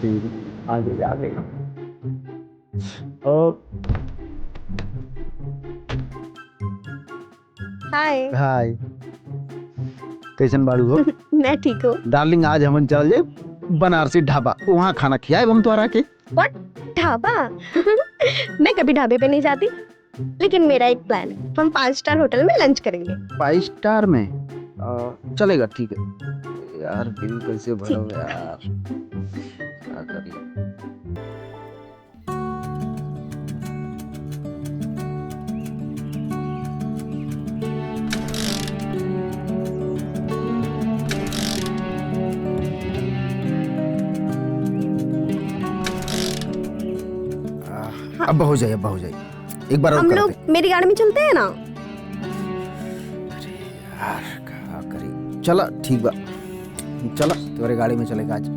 आ गई आ गई। और हाय। हाय, कैसन बाड़ू हो? मैं ठीक हूँ। डार्लिंग, आज हम चल जाए बनारसी ढाबा, वहाँ खाना खियाए हम तुम्हारा के। व्हाट? ढाबा? मैं कभी ढाबे पे नहीं जाती, लेकिन मेरा एक प्लान है, हम 5 स्टार होटल में लंच करेंगे। 5 स्टार में चलेगा, ठीक है। यार बिल कैसे ठीक। भरोगे यार, क्या करिए। अब हो जाए, अब हो जाए, एक बार और हम कर लोग दे। मेरी गाड़ी में चलते हैं ना? यार क्या करी, चला ठीक बा, चला तुम्हारी गाड़ी में चलेगा आज।